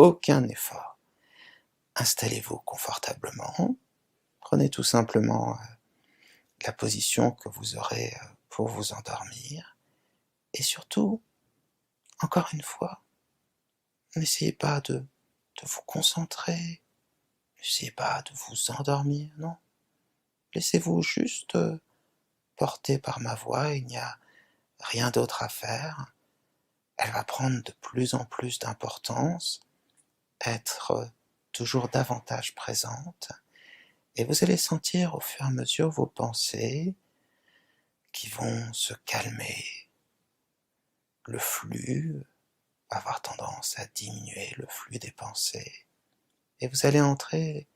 aucun effort. Installez-vous confortablement, prenez tout simplement la position que vous aurez pour vous endormir, et surtout, encore une fois, n'essayez pas de vous concentrer, n'essayez pas de vous endormir, non. Laissez-vous juste porter par ma voix, il n'y a rien d'autre à faire. Elle va prendre de plus en plus d'importance, être toujours davantage présente, et vous allez sentir au fur et à mesure vos pensées qui vont se calmer. Le flux va avoir tendance à diminuer, le flux des pensées, et vous allez entrer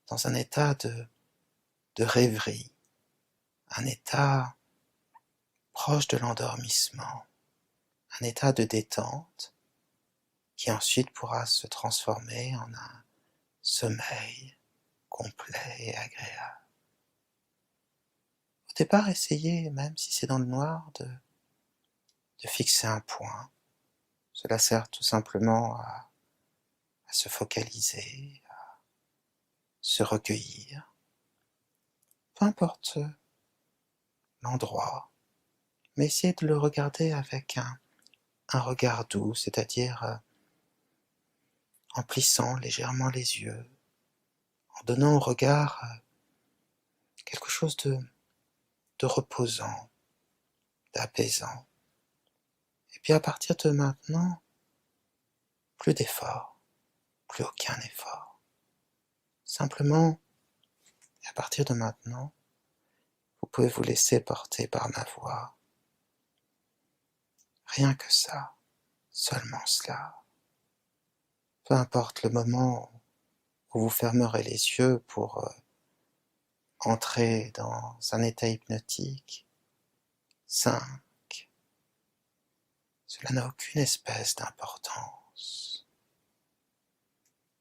dans un état de rêverie, un état proche de l'endormissement, un état de détente qui ensuite pourra se transformer en un sommeil complet et agréable. Au départ, essayez, même si c'est dans le noir, de fixer un point. Cela sert tout simplement à se focaliser, à se recueillir. Peu importe l'endroit, mais essayez de le regarder avec un regard doux, c'est-à-dire en plissant légèrement les yeux, en donnant au regard quelque chose de reposant, d'apaisant. Et puis à partir de maintenant, plus d'efforts, plus aucun effort. Simplement, à partir de maintenant, vous pouvez vous laisser porter par ma voix. Rien que ça, seulement cela. Peu importe le moment où vous fermerez les yeux pour entrer dans un état hypnotique, 5, cela n'a aucune espèce d'importance.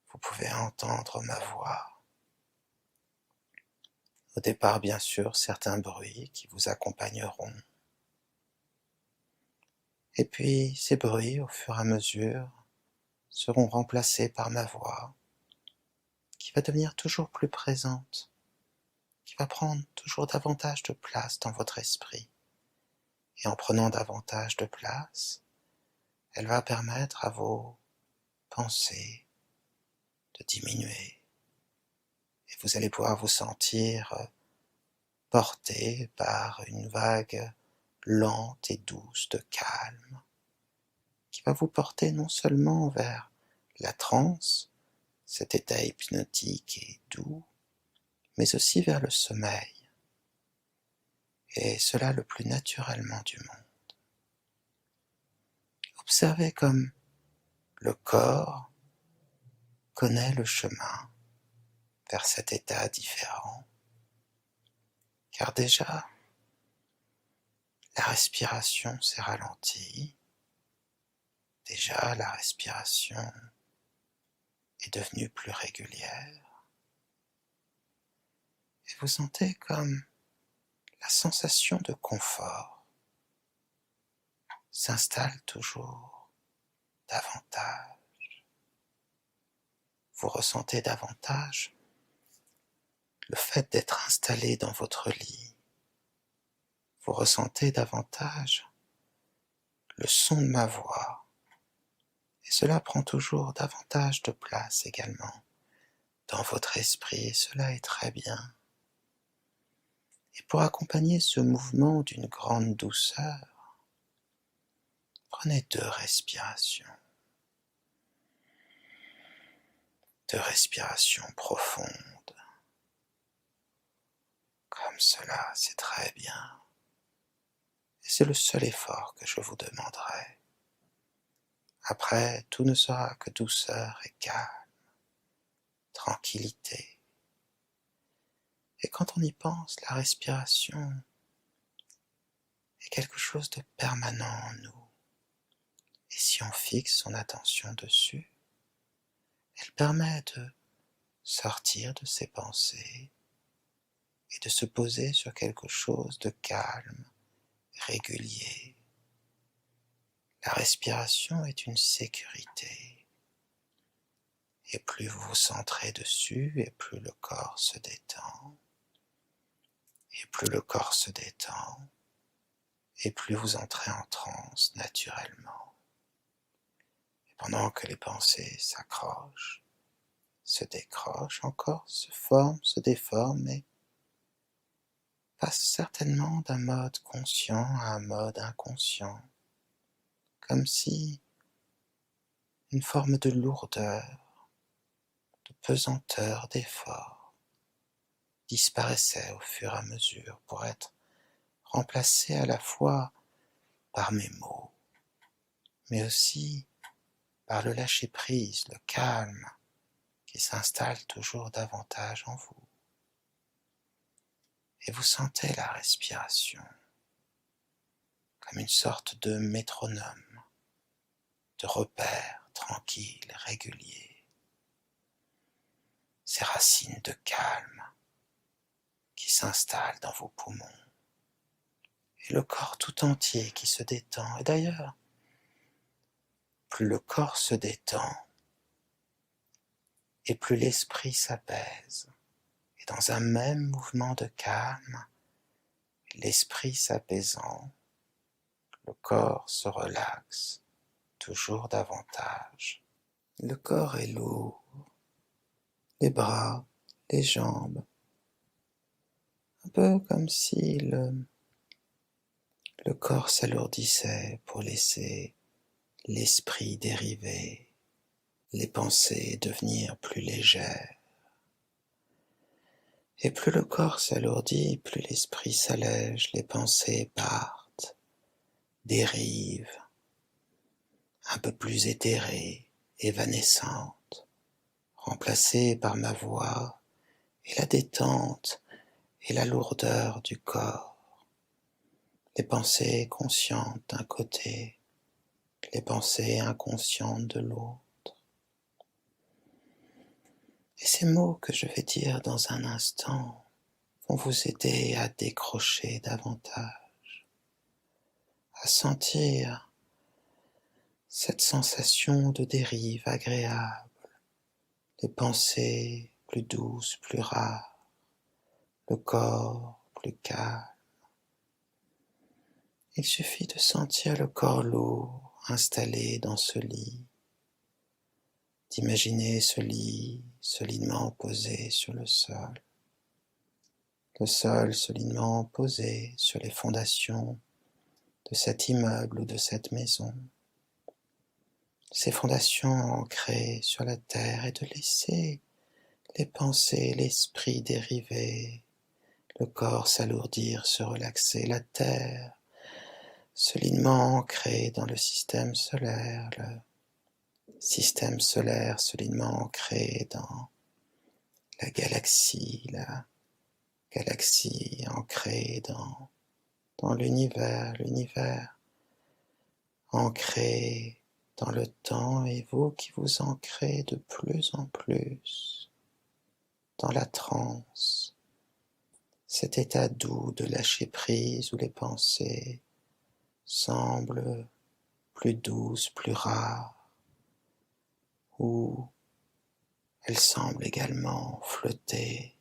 Vous pouvez entendre ma voix. Au départ, bien sûr, certains bruits qui vous accompagneront. Et puis, ces bruits, au fur et à mesure, seront remplacés par ma voix, qui va devenir toujours plus présente, qui va prendre toujours davantage de place dans votre esprit. Et en prenant davantage de place, elle va permettre à vos pensées de diminuer. Et vous allez pouvoir vous sentir porté par une vague lente et douce de calme, qui va vous porter non seulement vers la transe, cet état hypnotique et doux, mais aussi vers le sommeil, et cela le plus naturellement du monde. Observez comme le corps connaît le chemin vers cet état différent, car déjà, la respiration s'est ralentie, déjà la respiration est devenue plus régulière, et vous sentez comme la sensation de confort s'installe toujours davantage. Vous ressentez davantage le fait d'être installé dans votre lit. Vous ressentez davantage le son de ma voix. Et cela prend toujours davantage de place également dans votre esprit, et cela est très bien. Et pour accompagner ce mouvement d'une grande douceur, prenez 2 respirations. 2 respirations profondes. Comme cela, c'est très bien. Et c'est le seul effort que je vous demanderai. Après, tout ne sera que douceur et calme, tranquillité. Et quand on y pense, la respiration est quelque chose de permanent en nous. Et si on fixe son attention dessus, elle permet de sortir de ses pensées et de se poser sur quelque chose de calme, régulier. La respiration est une sécurité. Et plus vous vous centrez dessus, et plus le corps se détend. Et plus le corps se détend, et plus vous entrez en transe naturellement. Et pendant que les pensées s'accrochent, se décrochent encore, se forment, se déforment, et passent certainement d'un mode conscient à un mode inconscient, comme si une forme de lourdeur, de pesanteur, d'effort disparaissait au fur et à mesure pour être remplacée à la fois par mes mots, mais aussi par le lâcher-prise, le calme qui s'installe toujours davantage en vous. Et vous sentez la respiration comme une sorte de métronome, de repère tranquille, régulier. Ces racines de calme qui s'installent dans vos poumons et le corps tout entier qui se détend. Et d'ailleurs, plus le corps se détend et plus l'esprit s'apaise. Et dans un même mouvement de calme, l'esprit s'apaisant, le corps se relaxe toujours davantage. Le corps est lourd, les bras, les jambes, un peu comme si le corps s'alourdissait pour laisser l'esprit dériver, les pensées devenir plus légères. Et plus le corps s'alourdit, plus l'esprit s'allège, les pensées partent, dérivent, un peu plus éthérées, évanescentes, remplacées par ma voix et la détente et la lourdeur du corps. Les pensées conscientes d'un côté, les pensées inconscientes de l'autre. Et ces mots que je vais dire dans un instant vont vous aider à décrocher davantage, à sentir cette sensation de dérive agréable, les pensées plus douces, plus rares, le corps plus calme. Il suffit de sentir le corps lourd installé dans ce lit, d'imaginer ce lit solidement posé sur le sol solidement posé sur les fondations de cet immeuble ou de cette maison, ces fondations ancrées sur la terre, et de laisser les pensées, l'esprit dériver, le corps s'alourdir, se relaxer, la terre solidement ancrée dans le système solaire solidement ancré dans la galaxie ancrée dans l'univers ancré dans le temps, et vous qui vous ancrez de plus en plus dans la transe, cet état doux de lâcher prise où les pensées semblent plus douces, plus rares, où elles semblent également flotter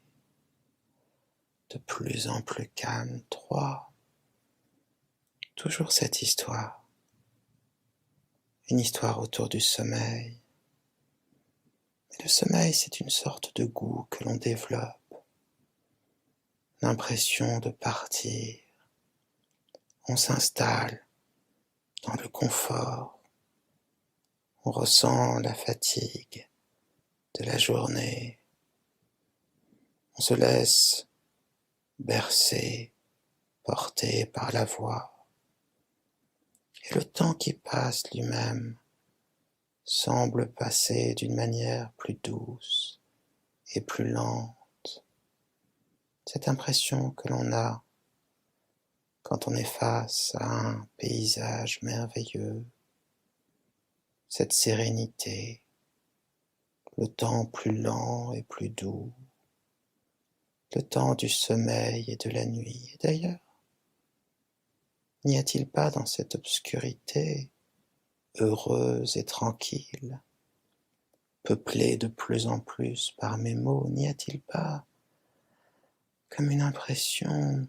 de plus en plus calmes. 3. Toujours cette histoire, une histoire autour du sommeil. Mais le sommeil, c'est une sorte de goût que l'on développe, l'impression de partir. On s'installe dans le confort, on ressent la fatigue de la journée, on se laisse bercer, porté par la voix. Et le temps qui passe lui-même semble passer d'une manière plus douce et plus lente. Cette impression que l'on a quand on est face à un paysage merveilleux, cette sérénité, le temps plus lent et plus doux, le temps du sommeil et de la nuit. Et d'ailleurs, n'y a-t-il pas dans cette obscurité heureuse et tranquille, peuplé de plus en plus par mes mots, n'y a-t-il pas comme une impression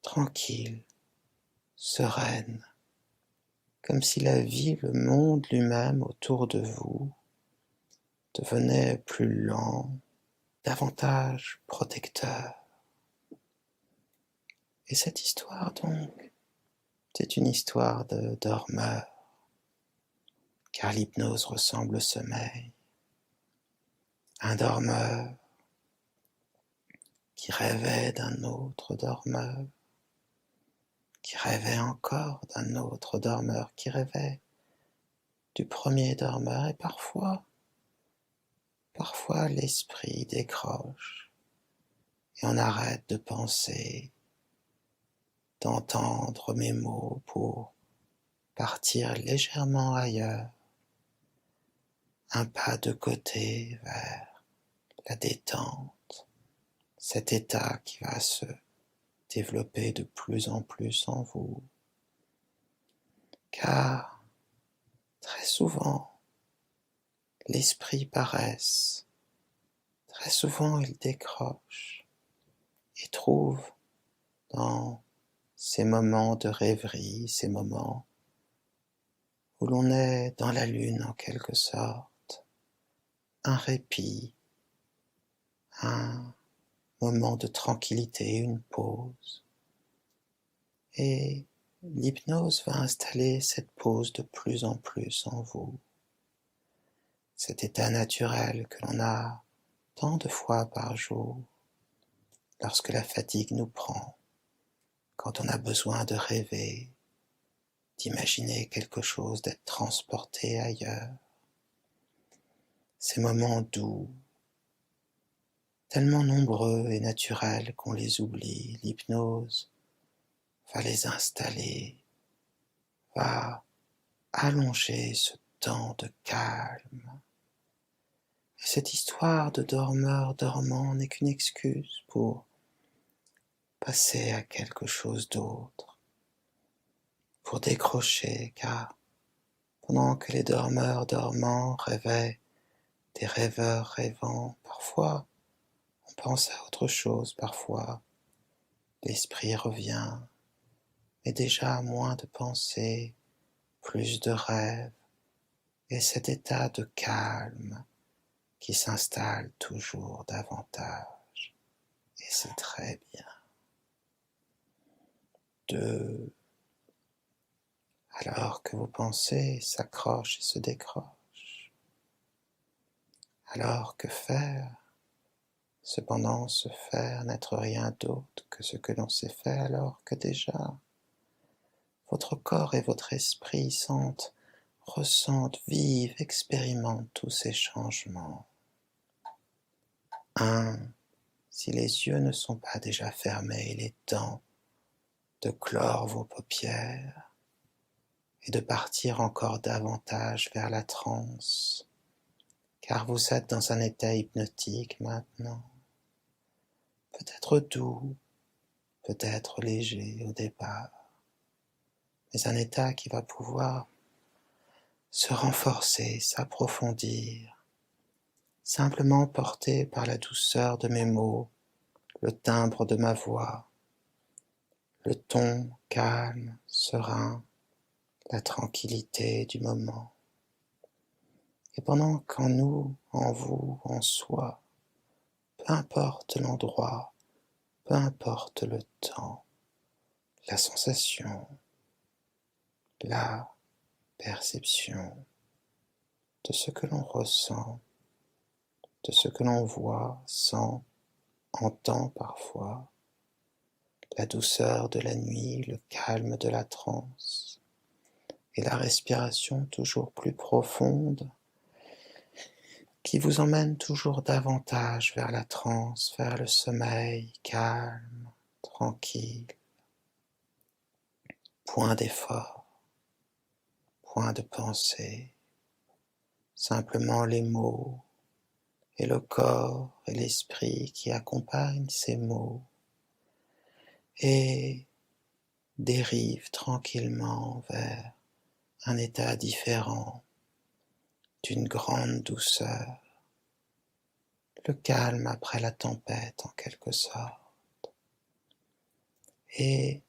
tranquille, sereine, comme si la vie, le monde lui-même autour de vous devenait plus lent, davantage protecteur. Et cette histoire donc, c'est une histoire de dormeur, car l'hypnose ressemble au sommeil. Un dormeur qui rêvait d'un autre dormeur, qui rêvait encore d'un autre dormeur, qui rêvait du premier dormeur, et parfois l'esprit décroche, et on arrête de penser, d'entendre mes mots pour partir légèrement ailleurs, un pas de côté vers la détente, cet état qui va se développer de plus en plus en vous. Car très souvent, l'esprit paresse, très souvent il décroche et trouve dans ces moments de rêverie, ces moments où l'on est dans la lune en quelque sorte, un répit, un moment de tranquillité, une pause. Et l'hypnose va installer cette pause de plus en plus en vous. Cet état naturel que l'on a tant de fois par jour, lorsque la fatigue nous prend, quand on a besoin de rêver, d'imaginer quelque chose, d'être transporté ailleurs. Ces moments doux, tellement nombreux et naturels qu'on les oublie, l'hypnose va les installer, va allonger ce temps de calme. Et cette histoire de dormeur dormant n'est qu'une excuse pour passer à quelque chose d'autre, pour décrocher, car pendant que les dormeurs dormants rêvaient des rêveurs rêvant, parfois on pense à autre chose, parfois l'esprit revient, mais déjà moins de pensées, plus de rêves, et cet état de calme qui s'installe toujours davantage, et c'est très bien. 2. Alors que vos pensées s'accrochent et se décrochent, alors que faire, cependant se faire n'être rien d'autre que ce que l'on sait faire, alors que déjà votre corps et votre esprit sentent, ressentent, vivent, expérimentent tous ces changements. 1. Si les yeux ne sont pas déjà fermés, il est temps de clore vos paupières et de partir encore davantage vers la transe, car vous êtes dans un état hypnotique maintenant, peut-être doux, peut-être léger au départ, mais un état qui va pouvoir se renforcer, s'approfondir, simplement porté par la douceur de mes mots, le timbre de ma voix, le ton calme, serein, la tranquillité du moment. Et pendant qu'en nous, en vous, en soi, peu importe l'endroit, peu importe le temps, la sensation, la perception de ce que l'on ressent, de ce que l'on voit, sent, entend parfois, la douceur de la nuit, le calme de la transe, et la respiration toujours plus profonde qui vous emmène toujours davantage vers la transe, vers le sommeil calme, tranquille. Point d'effort, point de pensée, simplement les mots et le corps et l'esprit qui accompagnent ces mots et dérivent tranquillement vers un état différent, d'une grande douceur, le calme après la tempête en quelque sorte, et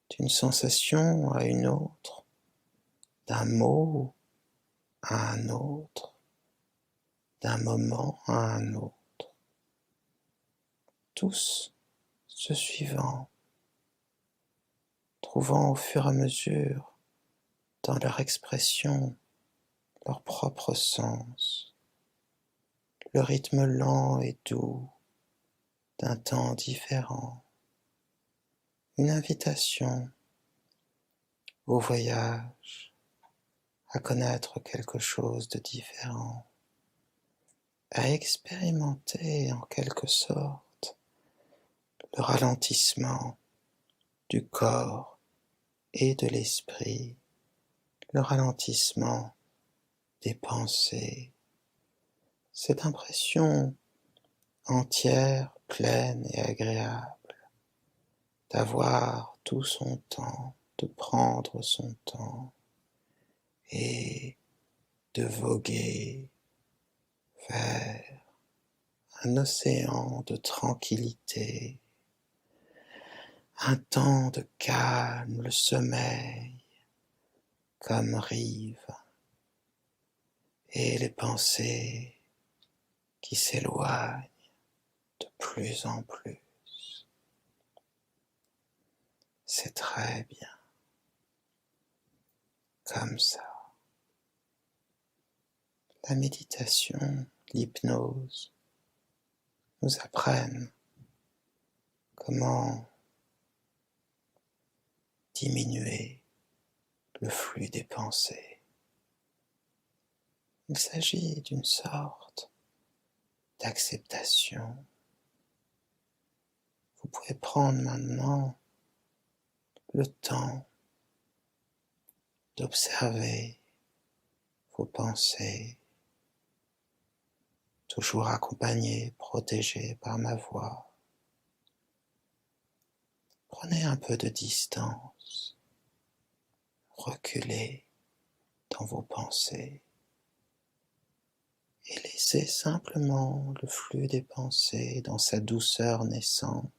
d'une sensation à une autre, d'un mot à un autre, d'un moment à un autre, tous se suivant, trouvant au fur et à mesure dans leur expression leur propre sens, le rythme lent et doux d'un temps différent, une invitation au voyage, à connaître quelque chose de différent, à expérimenter en quelque sorte le ralentissement du corps et de l'esprit, le ralentissement des pensées, cette impression entière, pleine et agréable d'avoir tout son temps, de prendre son temps et de voguer vers un océan de tranquillité, un temps de calme, le sommeil comme rive, et les pensées qui s'éloignent de plus en plus. C'est très bien, comme ça. La méditation, l'hypnose nous apprennent comment diminuer le flux des pensées. Il s'agit d'une sorte d'acceptation. Vous pouvez prendre maintenant le temps d'observer vos pensées, toujours accompagnées, protégées par ma voix. Prenez un peu de distance, reculez dans vos pensées et laissez simplement le flux des pensées dans sa douceur naissante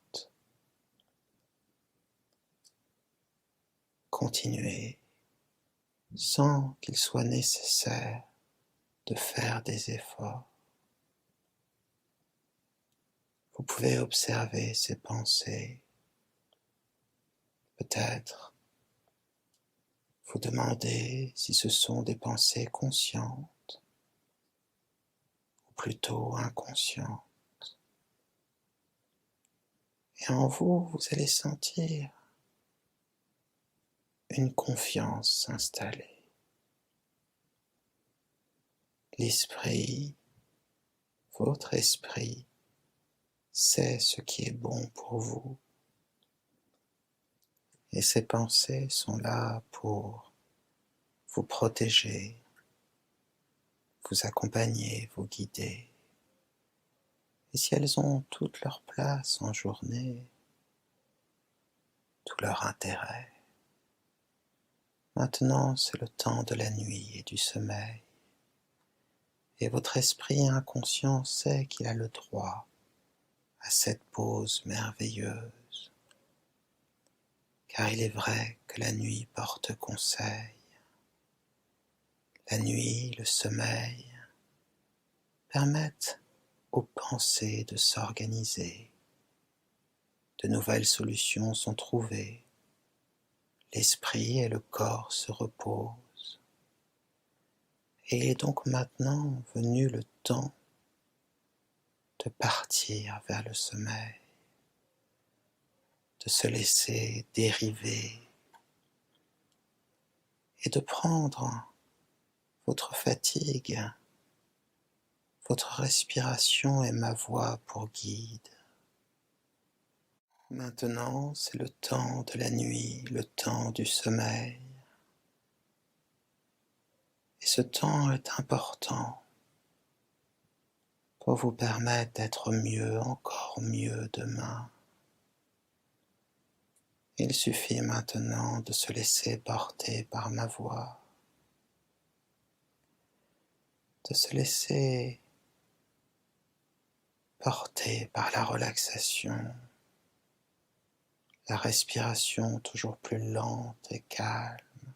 continuer sans qu'il soit nécessaire de faire des efforts. Vous pouvez observer ces pensées, peut-être vous demander si ce sont des pensées conscientes ou plutôt inconscientes. Et en vous, vous allez sentir une confiance s'installer. L'esprit, votre esprit, sait ce qui est bon pour vous. Et ces pensées sont là pour vous protéger, vous accompagner, vous guider. Et si elles ont toute leur place en journée, tout leur intérêt, maintenant c'est le temps de la nuit et du sommeil. Et votre esprit inconscient sait qu'il a le droit à cette pause merveilleuse. Car il est vrai que la nuit porte conseil. La nuit, le sommeil, permettent aux pensées de s'organiser. De nouvelles solutions sont trouvées. L'esprit et le corps se reposent. Et il est donc maintenant venu le temps de partir vers le sommeil, de se laisser dériver et de prendre votre fatigue, votre respiration et ma voix pour guide. Maintenant, c'est le temps de la nuit, le temps du sommeil. Et ce temps est important pour vous permettre d'être mieux, encore mieux demain. Il suffit maintenant de se laisser porter par ma voix. de se laisser porter par la relaxation, la respiration toujours plus lente et calme,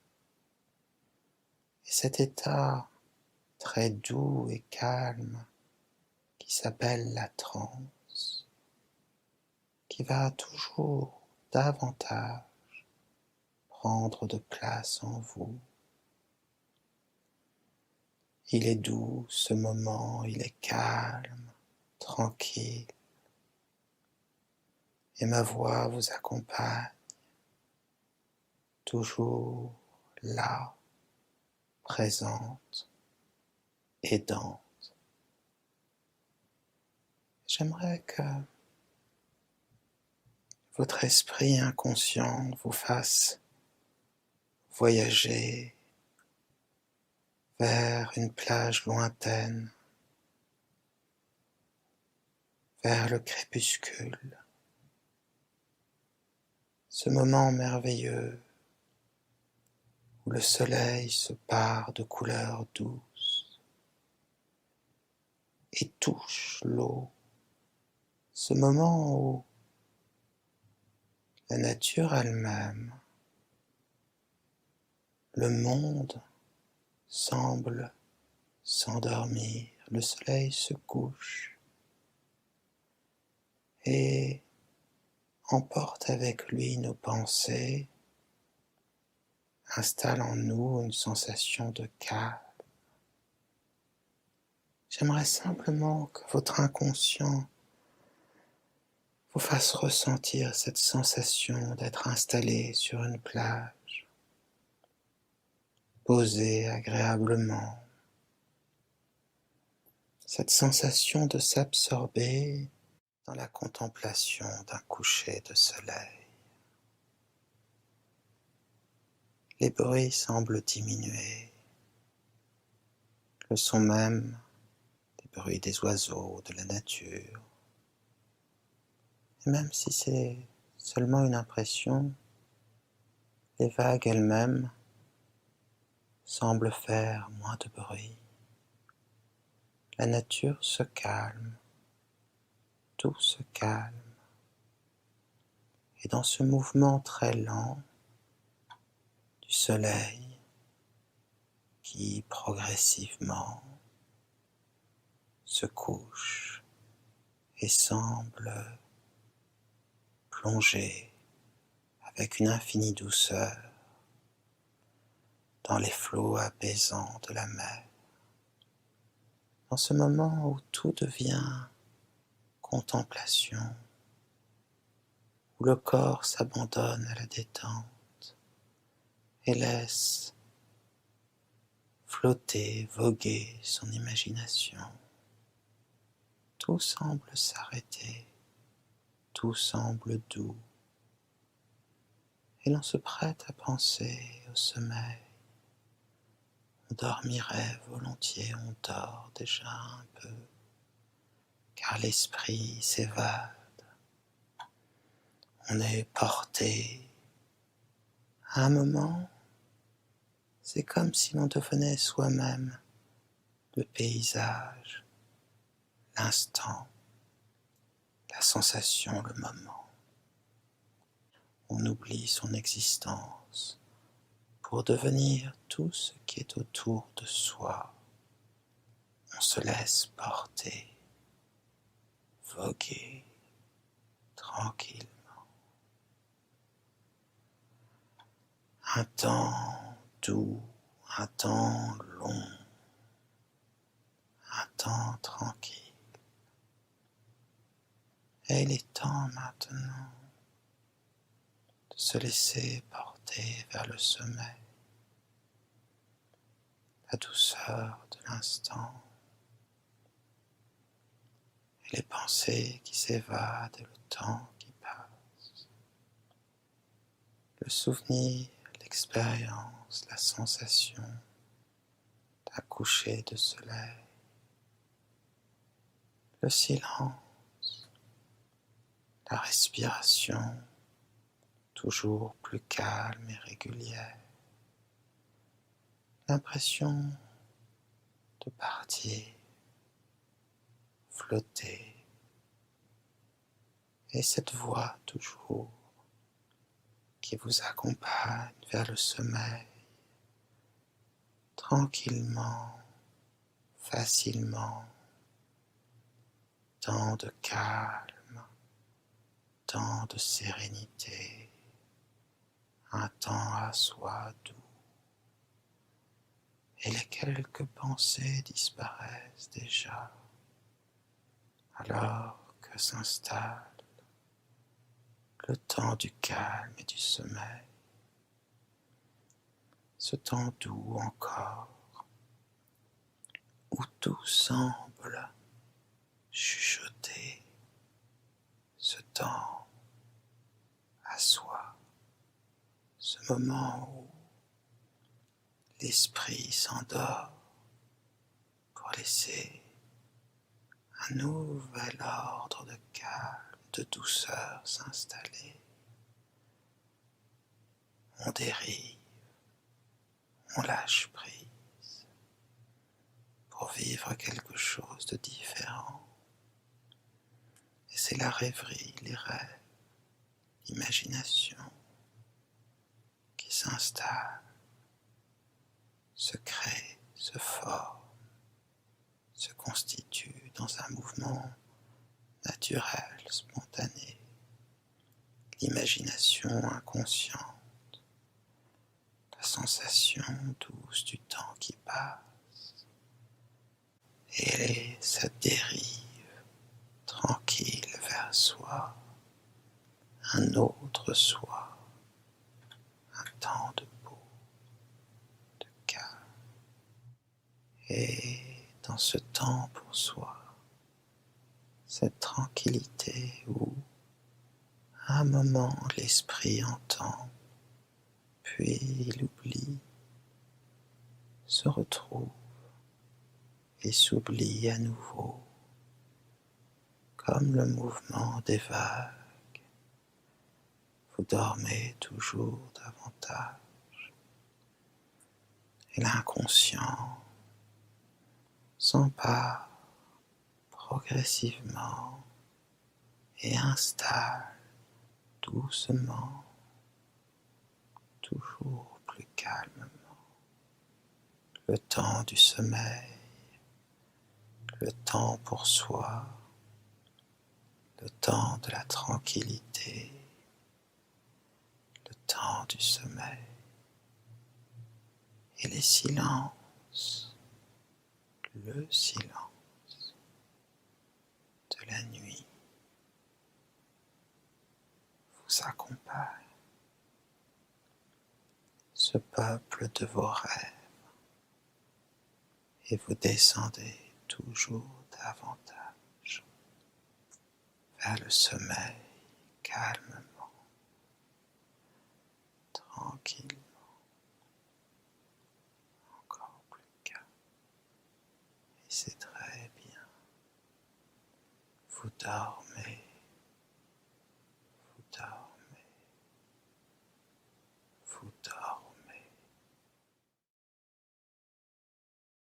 et cet état très doux et calme qui s'appelle la transe, qui va toujours davantage prendre de place en vous. Il est doux ce moment, il est calme, tranquille, et ma voix vous accompagne, toujours là, présente, aidante. J'aimerais que votre esprit inconscient vous fasse voyager vers une plage lointaine, vers le crépuscule, ce moment merveilleux où le soleil se pare de couleurs douces et touche l'eau, ce moment où la nature elle-même, le monde semble s'endormir, le soleil se couche et emporte avec lui nos pensées, installe en nous une sensation de calme. J'aimerais simplement que votre inconscient vous fasse ressentir cette sensation d'être installé sur une plage, posé agréablement, cette sensation de s'absorber dans la contemplation d'un coucher de soleil. Les bruits semblent diminuer, le son même des bruits des oiseaux, de la nature. Et même si c'est seulement une impression, les vagues elles-mêmes semblent faire moins de bruit. La nature se calme, tout se calme. Et dans ce mouvement très lent du soleil qui progressivement se couche et semble plonger avec une infinie douceur dans les flots apaisants de la mer. Dans ce moment où tout devient contemplation, où le corps s'abandonne à la détente et laisse flotter, voguer son imagination. Tout semble s'arrêter, tout semble doux, et l'on se prête à penser au sommeil. On dormirait volontiers, on dort déjà un peu, car l'esprit s'évade. On est porté à un moment, c'est comme si l'on devenait soi-même le paysage, l'instant, la sensation, le moment. On oublie son existence pour devenir tout ce qui est autour de soi. On se laisse porter, voguer tranquillement. Un temps doux, un temps long, un temps tranquille. Et il est temps maintenant de se laisser porter vers le sommeil, la douceur de l'instant, et les pensées qui s'évadent et le temps qui passe. Le souvenir, l'expérience, la sensation d'un coucher de soleil, le silence, la respiration toujours plus calme et régulière, l'impression de partir, flotter, et cette voix toujours qui vous accompagne vers le sommeil, tranquillement, facilement, tant de calme, tant de sérénité, un temps à soi doux, et les quelques pensées disparaissent déjà, alors que s'installe le temps du calme et du sommeil, ce temps doux encore, où tout semble chuchoter, ce temps à soi, ce moment où l'esprit s'endort pour laisser un nouvel ordre de calme, de douceur s'installer. On dérive, on lâche prise pour vivre quelque chose de différent. Et c'est la rêverie, les rêves, l'imagination qui s'installe, se crée, se forme, se constitue dans un mouvement naturel, spontané, l'imagination inconsciente, la sensation douce du temps qui passe, et cette dérive tranquille vers soi, un autre soi, un temps de paix, de calme. Et dans ce temps pour soi, cette tranquillité où à un moment l'esprit entend, puis l'oubli se retrouve et s'oublie à nouveau, comme le mouvement des vagues. Vous dormez toujours davantage, et l'inconscient s'empare progressivement et installe doucement, toujours plus calmement, le temps du sommeil, le temps pour soi, le temps de la tranquillité, le temps du sommeil, et les silences, le silence de la nuit vous accompagne, ce peuple de vos rêves, et vous descendez toujours davantage vers le sommeil, calmement, tranquillement, encore plus calme. Et c'est très bien. Vous dormez